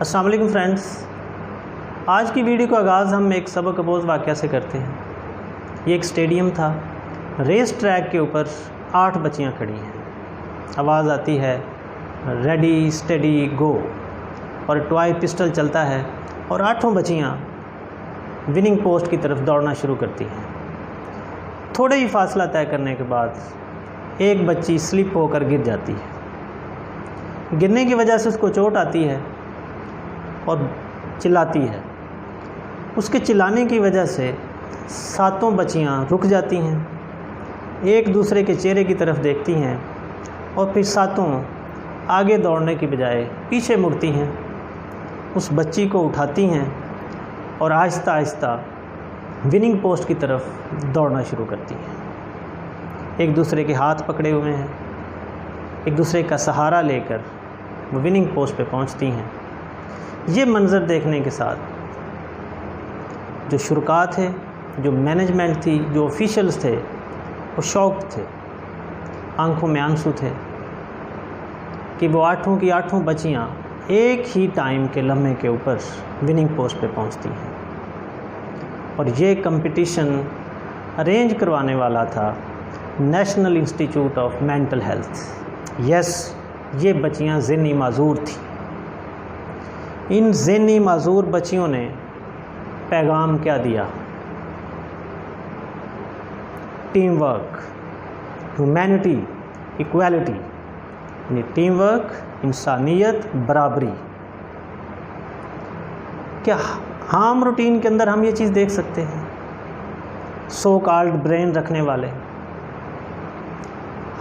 السلام علیکم فرینڈز، آج کی ویڈیو کا آغاز ہم ایک سبق آموز واقعہ سے کرتے ہیں۔ یہ ایک اسٹیڈیم تھا، ریس ٹریک کے اوپر 8 بچیاں کھڑی ہیں۔ آواز آتی ہے ریڈی اسٹیڈی گو، اور ٹوائے پسٹل چلتا ہے اور 8 بچیاں وننگ پوسٹ کی طرف دوڑنا شروع کرتی ہیں۔ تھوڑے ہی فاصلہ طے کرنے کے بعد ایک بچی سلپ ہو کر گر جاتی ہے۔ گرنے کی وجہ سے اس کو چوٹ آتی ہے اور چلاتی ہے۔ اس کے چلانے کی وجہ سے 7 بچیاں رک جاتی ہیں، ایک دوسرے کے چہرے کی طرف دیکھتی ہیں اور پھر 7 آگے دوڑنے کی بجائے پیچھے مڑتی ہیں، اس بچی کو اٹھاتی ہیں اور آہستہ آہستہ وننگ پوسٹ کی طرف دوڑنا شروع کرتی ہیں۔ ایک دوسرے کے ہاتھ پکڑے ہوئے ہیں، ایک دوسرے کا سہارا لے کر وہ وننگ پوسٹ پہ پہنچتی ہیں۔ یہ منظر دیکھنے کے ساتھ جو شرکاء تھے، جو مینجمنٹ تھی، جو آفیشلز تھے، وہ شوق تھے، آنکھوں میں آنسو تھے کہ وہ 8 کی 8 بچیاں ایک ہی ٹائم کے لمحے کے اوپر وننگ پوسٹ پہ پہنچتی ہیں۔ اور یہ کمپٹیشن ارینج کروانے والا تھا national institute of mental health. Yes, یہ بچیاں ذہنی معذور تھیں۔ ان ذہنی معذور بچیوں نے پیغام کیا دیا؟ ٹیم ورک، ہیومینٹی، ایکویلٹی، یعنی ٹیم ورک، انسانیت، برابری۔ کیا عام روٹین کے اندر ہم یہ چیز دیکھ سکتے ہیں؟ سو کالڈ برین رکھنے والے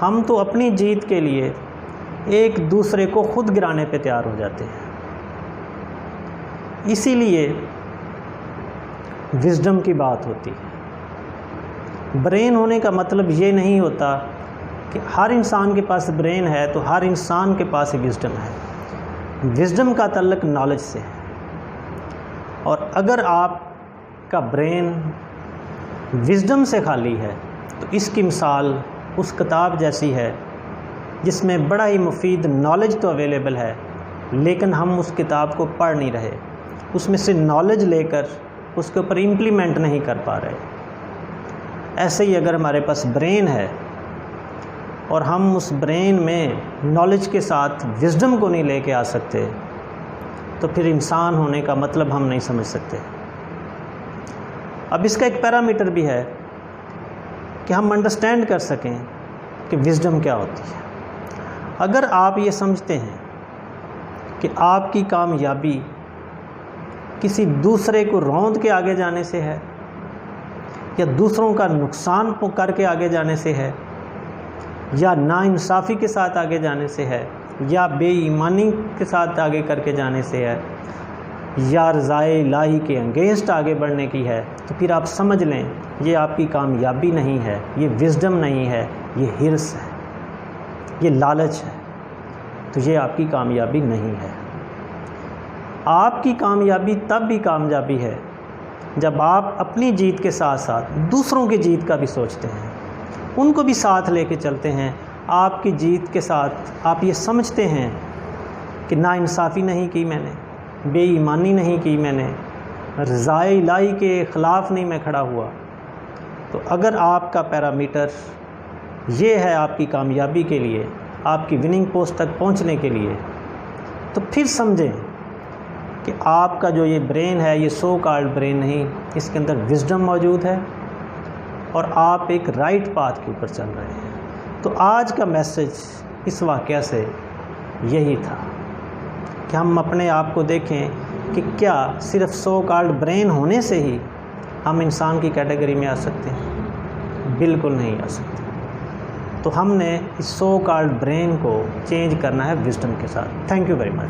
ہم تو اپنی جیت کے لیے ایک دوسرے کو خود گرانے پہ تیار ہو جاتے ہیں۔ اسی لیے وزڈم کی بات ہوتی ہے۔ برین ہونے کا مطلب یہ نہیں ہوتا کہ ہر انسان کے پاس برین ہے تو ہر انسان کے پاس وزڈم ہے۔ وزڈم کا تعلق نالج سے ہے، اور اگر آپ کا برین وزڈم سے خالی ہے تو اس کی مثال اس کتاب جیسی ہے جس میں بڑا ہی مفید نالج تو اویلیبل ہے، لیکن ہم اس کتاب کو پڑھ نہیں رہے، اس میں سے نالج لے کر اس کے اوپر امپلیمنٹ نہیں کر پا رہے۔ ایسے ہی اگر ہمارے پاس برین ہے اور ہم اس برین میں نالج کے ساتھ وزڈم کو نہیں لے کے آ سکتے تو پھر انسان ہونے کا مطلب ہم نہیں سمجھ سکتے۔ اب اس کا ایک پیرامیٹر بھی ہے کہ ہم انڈرسٹینڈ کر سکیں کہ وزڈم کیا ہوتی ہے۔ اگر آپ یہ سمجھتے ہیں کہ آپ کی کامیابی کسی دوسرے کو روند کے آگے جانے سے ہے، یا دوسروں کا نقصان کر کے آگے جانے سے ہے، یا ناانصافی کے ساتھ آگے جانے سے ہے، یا بے ایمانی کے ساتھ آگے کر کے جانے سے ہے، یا رضائے الہی کے انگینسٹ آگے بڑھنے کی ہے، تو پھر آپ سمجھ لیں یہ آپ کی کامیابی نہیں ہے، یہ وزڈم نہیں ہے، یہ ہرس ہے، یہ لالچ ہے، تو یہ آپ کی کامیابی نہیں ہے۔ آپ کی کامیابی تب بھی کامیابی ہے جب آپ اپنی جیت کے ساتھ ساتھ دوسروں کی جیت کا بھی سوچتے ہیں، ان کو بھی ساتھ لے کے چلتے ہیں۔ آپ کی جیت کے ساتھ آپ یہ سمجھتے ہیں کہ ناانصافی نہیں کی میں نے، بے ایمانی نہیں کی میں نے، رضائے الہی کے خلاف نہیں میں کھڑا ہوا، تو اگر آپ کا پیرامیٹر یہ ہے آپ کی کامیابی کے لیے، آپ کی وننگ پوسٹ تک پہنچنے کے لیے، تو پھر سمجھیں کہ آپ کا جو یہ برین ہے یہ سو کالڈ برین نہیں، اس کے اندر وزڈم موجود ہے اور آپ ایک رائٹ پاتھ کے اوپر چل رہے ہیں۔ تو آج کا میسج اس واقعہ سے یہی تھا کہ ہم اپنے آپ کو دیکھیں کہ کیا صرف سو کالڈ برین ہونے سے ہی ہم انسان کی کیٹیگری میں آ سکتے ہیں؟ بالکل نہیں آ سکتے۔ تو ہم نے اس سو کالڈ برین کو چینج کرنا ہے وزڈم کے ساتھ۔ Thank you very much.